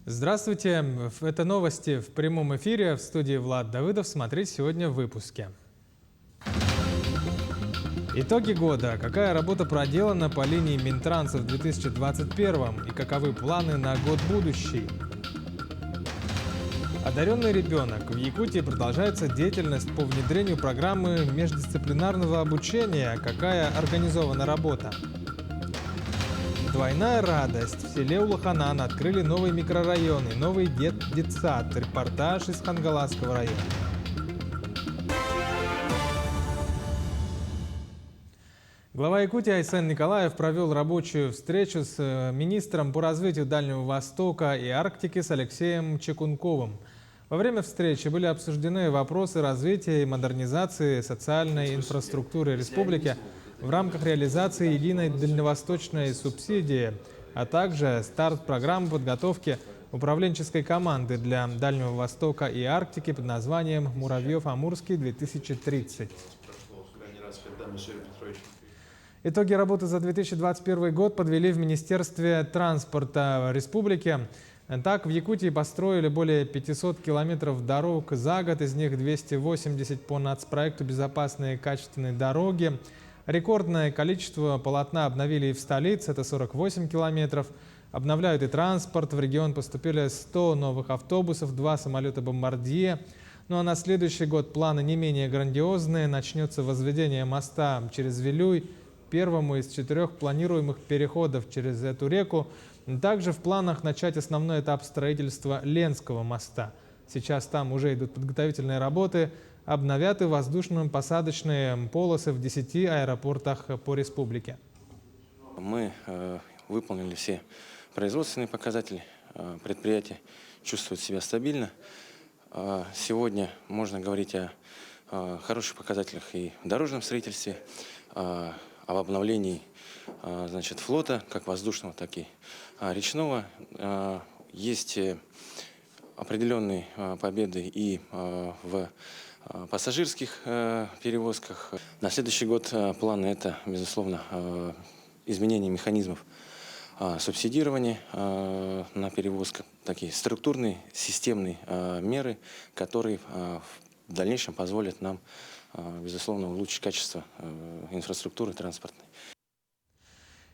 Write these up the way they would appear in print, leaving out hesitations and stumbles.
Здравствуйте! Это новости в прямом эфире. В студии Влад Давыдов. Смотрите сегодня в выпуске. Итоги года. Какая работа проделана по линии Минтранса в 2021 и каковы планы на год будущий? Одаренный ребенок. В Якутии продолжается деятельность по внедрению программы междисциплинарного обучения. Какая организована работа? Двойная радость. В селе Улаханан открыли новый микрорайон и новый детсад. Репортаж из Хангаласского района. Глава Якутии Айсен Николаев провел рабочую встречу с министром по развитию Дальнего Востока и Арктики с Алексеем Чекунковым. Во время встречи были обсуждены вопросы развития и модернизации социальной инфраструктуры республики в рамках реализации единой дальневосточной субсидии, а также старт программы подготовки управленческой команды для Дальнего Востока и Арктики под названием «Муравьев-Амурский-2030». Итоги работы за 2021 год подвели в Министерстве транспорта республики. Так, в Якутии построили более 500 километров дорог за год, из них 280 по нацпроекту «Безопасные и качественные дороги». Рекордное количество полотна обновили и в столице, это 48 километров. Обновляют и транспорт. В регион поступили 100 новых автобусов, 2 самолета «Бомбардье». Ну а на следующий год планы не менее грандиозные. Начнется возведение моста через Вилюй, первому из 4 планируемых переходов через эту реку. Также в планах начать основной этап строительства Ленского моста. Сейчас там уже идут подготовительные работы. Обновят и воздушно-посадочные полосы в 10 аэропортах по республике. Мы выполнили все производственные показатели. Предприятие чувствует себя стабильно. Сегодня можно говорить о хороших показателях и в дорожном строительстве, об обновлении флота, как воздушного, так и речного. Есть определенные победы и в пассажирских перевозках. На следующий год планы – это, безусловно, изменение механизмов субсидирования на перевозках, такие структурные, системные меры, которые в дальнейшем позволят нам, безусловно, улучшить качество инфраструктуры транспортной.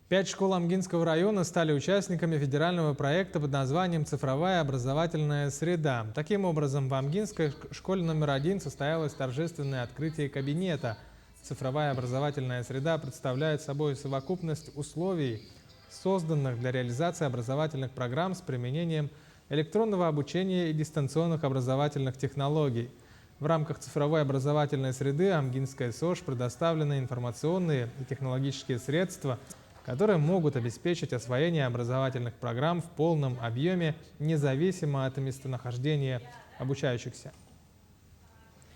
5 школ Амгинского района стали участниками федерального проекта под названием «Цифровая образовательная среда». Таким образом, в Амгинской школе номер 1 состоялось торжественное открытие кабинета. Цифровая образовательная среда представляет собой совокупность условий, созданных для реализации образовательных программ с применением электронного обучения и дистанционных образовательных технологий. В рамках цифровой образовательной среды Амгинской СОЖ предоставлены информационные и технологические средства, которые могут обеспечить освоение образовательных программ в полном объеме, независимо от местонахождения обучающихся.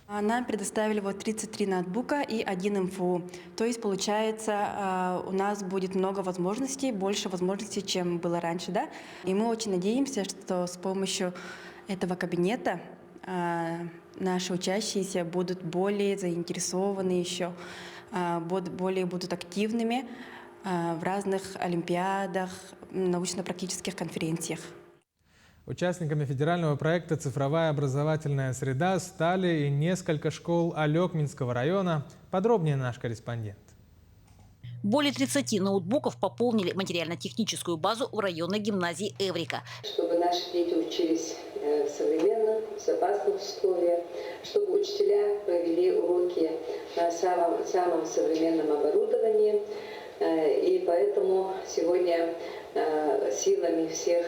Нам предоставили 33 ноутбука и 1 МФУ. То есть, получается, у нас будет много возможностей, больше возможностей, чем было раньше. Да? И мы очень надеемся, что с помощью этого кабинета наши учащиеся будут более заинтересованы еще, будут активными в разных олимпиадах, научно-практических конференциях. Участниками федерального проекта «Цифровая образовательная среда» стали и несколько школ Алекминского района. Подробнее наш корреспондент. Более 30 ноутбуков пополнили материально-техническую базу в районной гимназии «Эврика». Чтобы наши дети учились в современных, безопасных условиях, чтобы учителя провели уроки на самом современном оборудовании. И поэтому сегодня силами всех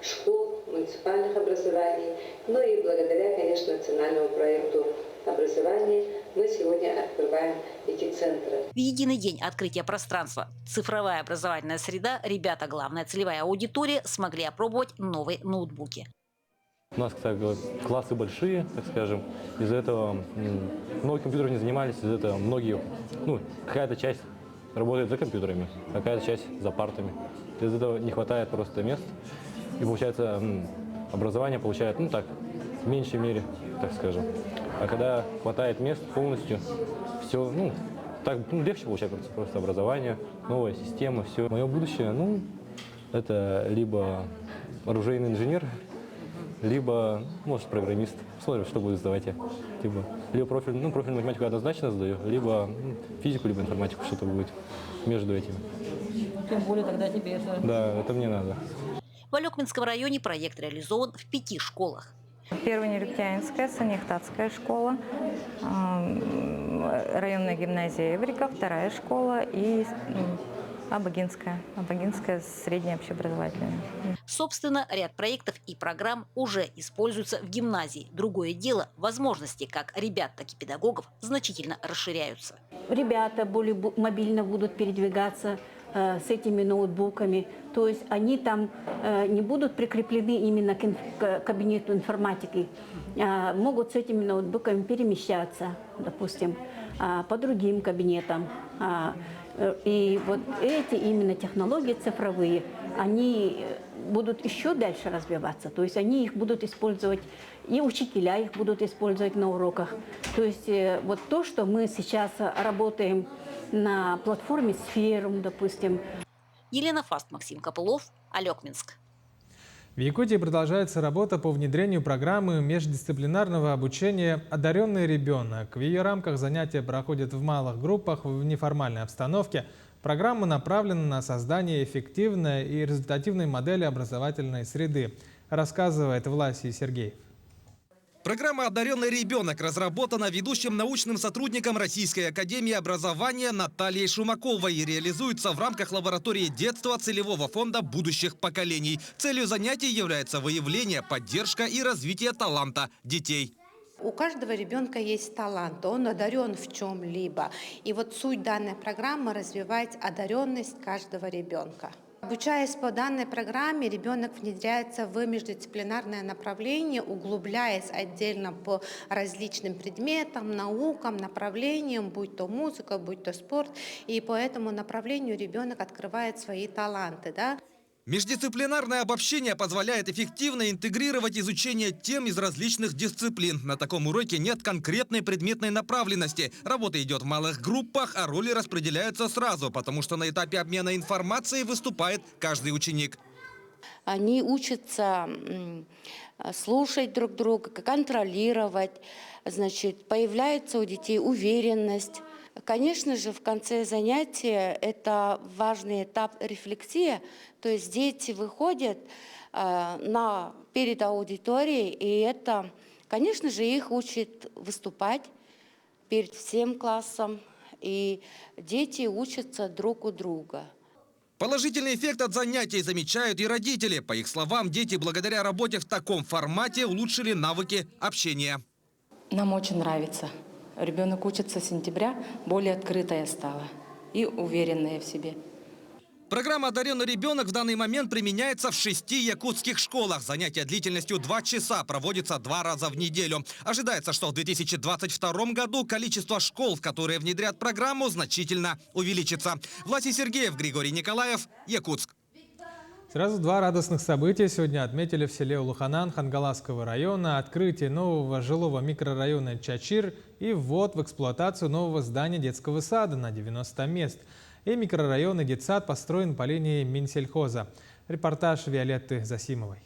школ, муниципальных образований, ну и благодаря, конечно, национальному проекту образования, мы сегодня открываем эти центры. В единый день открытия пространства «Цифровая образовательная среда» ребята, главная целевая аудитория, смогли опробовать новые ноутбуки. У нас, кстати, классы большие, так скажем. Из-за этого много компьютеров не занимались, из-за этого многие, какая-то часть работает за компьютерами, какая-то часть за партами. Из-за этого не хватает просто мест. И получается, образование получает, в меньшей мере, так скажем. А когда хватает мест полностью, все, легче получается просто образование, новая система, все. Мое будущее, это либо оружейный инженер, либо, может, программист. Смотрим, что будет сдавать я. Либо профиль, профиль математику однозначно сдаю, либо физику, либо информатику, что-то будет между этими. Тем более тогда тебе это... Да, это мне надо. В Алекминском районе проект реализован в 5 школах. Первая Нерюктянская, Санихтатская школа, районная гимназия Эврика, вторая школа и Абагинская средняя общеобразовательная. Собственно, ряд проектов и программ уже используются в гимназии. Другое дело, возможности как ребят, так и педагогов значительно расширяются. Ребята более мобильно будут передвигаться с этими ноутбуками. То есть они там не будут прикреплены именно к кабинету информатики, могут с этими ноутбуками перемещаться, допустим, по другим кабинетам. И вот эти именно технологии цифровые, они будут еще дальше развиваться. То есть они их будут использовать, и учителя их будут использовать на уроках. То есть вот то, что мы сейчас работаем на платформе Сферум, допустим. Елена Фаст, Максим Копылов, Алекминск. В Якутии продолжается работа по внедрению программы междисциплинарного обучения «Одаренный ребенок». В ее рамках занятия проходят в малых группах в неформальной обстановке. Программа направлена на создание эффективной и результативной модели образовательной среды, рассказывает Власий Сергеев. Программа «Одаренный ребенок» разработана ведущим научным сотрудником Российской академии образования Натальей Шумаковой и реализуется в рамках лаборатории детства целевого фонда будущих поколений. Целью занятий является выявление, поддержка и развитие таланта детей. У каждого ребенка есть талант, он одарен в чем-либо. И вот суть данной программы – развивать одаренность каждого ребенка. Обучаясь по данной программе, ребенок внедряется в междисциплинарное направление, углубляясь отдельно по различным предметам, наукам, направлениям, будь то музыка, будь то спорт. И по этому направлению ребенок открывает свои таланты. Междисциплинарное обобщение позволяет эффективно интегрировать изучение тем из различных дисциплин. На таком уроке нет конкретной предметной направленности. Работа идет в малых группах, а роли распределяются сразу, потому что на этапе обмена информацией выступает каждый ученик. Они учатся слушать друг друга, контролировать. Значит, появляется у детей уверенность. Конечно же, в конце занятия это важный этап рефлексии, то есть дети выходят перед аудиторией, и это, конечно же, их учит выступать перед всем классом, и дети учатся друг у друга. Положительный эффект от занятий замечают и родители. По их словам, дети благодаря работе в таком формате улучшили навыки общения. Нам очень нравится. Ребенок учится с сентября, более открытая стала и уверенная в себе. Программа «Одаренный ребенок» в данный момент применяется в 6 якутских школах. Занятия длительностью 2 часа проводятся 2 раза в неделю. Ожидается, что в 2022 году количество школ, в которые внедрят программу, значительно увеличится. Власий Сергеев, Григорий Николаев, Якутск. Сразу 2 радостных события сегодня отметили в селе Улуханан Хангаласского района: открытие нового жилого микрорайона Чачир и ввод в эксплуатацию нового здания детского сада на 90 мест. И микрорайон и детсад построен по линии Минсельхоза. Репортаж Виолетты Засимовой.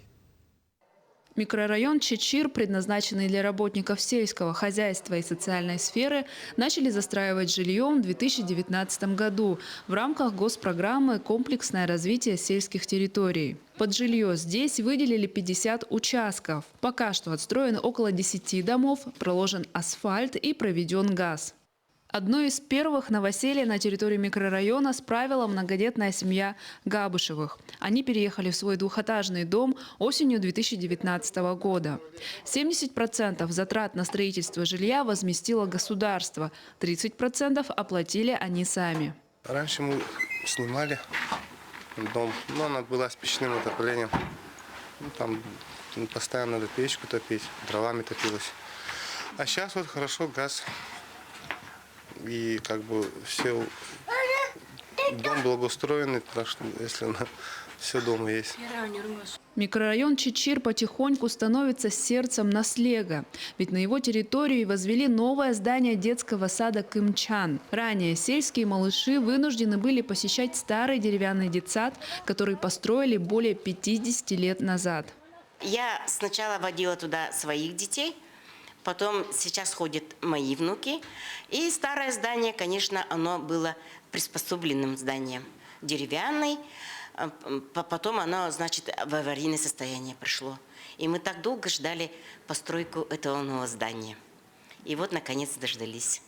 Микрорайон Чачир, предназначенный для работников сельского хозяйства и социальной сферы, начали застраивать жильем в 2019 году в рамках госпрограммы «Комплексное развитие сельских территорий». Под жилье здесь выделили 50 участков. Пока что отстроено около 10 домов, проложен асфальт и проведен газ. Одно из первых новоселий на территории микрорайона справила многодетная семья Габышевых. Они переехали в свой двухэтажный дом осенью 2019 года. 70% затрат на строительство жилья возместило государство, 30% оплатили они сами. Раньше мы снимали дом, но она была с печным отоплением. Там постоянно надо печку топить, дровами топилось. А сейчас вот хорошо, газ. И как бы все дом благоустроенный, так что если все дома есть. Микрорайон Чичир потихоньку становится сердцем Наслега, ведь на его территории возвели новое здание детского сада Кымчан. Ранее сельские малыши вынуждены были посещать старый деревянный детсад, который построили более 50 лет назад. Я сначала водила туда своих детей, потом сейчас ходят мои внуки. И старое здание, конечно, оно было приспособленным зданием, деревянный. Потом оно, значит, в аварийное состояние пришло. И мы так долго ждали постройку этого нового здания. И вот, наконец, дождались.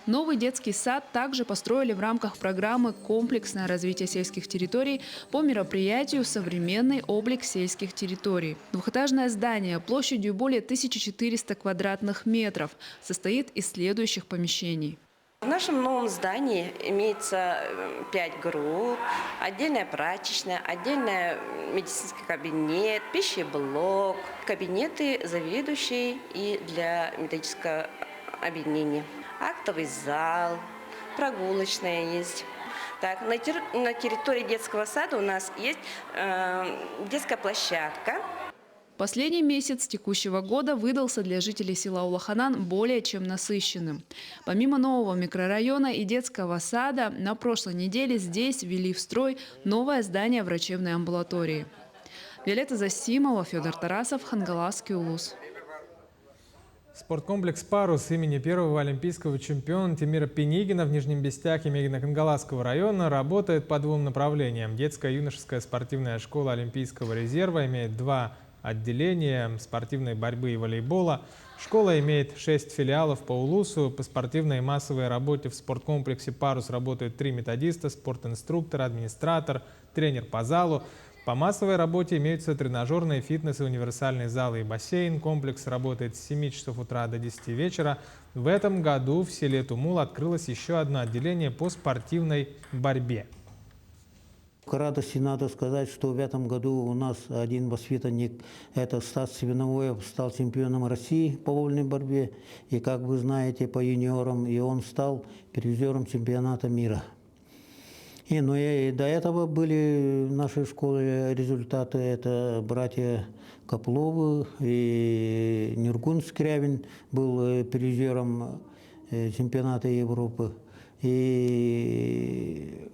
Новый детский сад также построили в рамках программы «Комплексное развитие сельских территорий» по мероприятию «Современный облик сельских территорий». Двухэтажное здание площадью более 1400 квадратных метров состоит из следующих помещений. В нашем новом здании имеется 5 групп, отдельная прачечная, отдельный медицинский кабинет, пищеблок, кабинеты заведующей и для методического объединения, актовый зал, прогулочная есть. Так, на территории детского сада у нас есть детская площадка. Последний месяц текущего года выдался для жителей села Улаханан более чем насыщенным. Помимо нового микрорайона и детского сада, на прошлой неделе здесь ввели в строй новое здание врачебной амбулатории. Виолетта Засимова, Федор Тарасов, Хангаласский улус. Спорткомплекс «Парус» имени первого олимпийского чемпиона Тимира Пенигина в Нижнем Бестяке Мегино-Кангаласского района работает по двум направлениям. Детская и юношеская спортивная школа Олимпийского резерва имеет 2 отделения спортивной борьбы и волейбола. Школа имеет 6 филиалов по Улусу. По спортивной и массовой работе в спорткомплексе «Парус» работают 3 методиста, спортинструктор, администратор, тренер по залу. По массовой работе имеются тренажерные, фитнес и универсальные залы и бассейн. Комплекс работает с 7 часов утра до 10 вечера. В этом году в селе Тумул открылось еще одно отделение по спортивной борьбе. К радости надо сказать, что в этом году у нас один воспитанник, это Стас Свиновоев, стал чемпионом России по вольной борьбе. И, как вы знаете, по юниорам, и он стал призером чемпионата мира. И до этого были в нашей школе результаты. Это братья Капловы и Нургун Скрябин был призером чемпионата Европы. И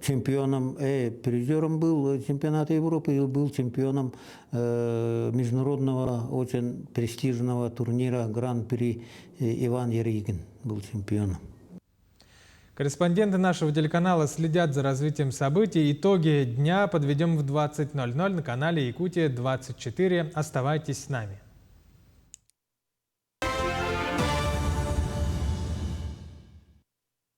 призером был чемпионата Европы и был чемпионом международного очень престижного турнира Гран-при. Иван Ярыгин был чемпионом. Корреспонденты нашего телеканала следят за развитием событий. Итоги дня подведем в 20:00 на канале Якутия 24. Оставайтесь с нами.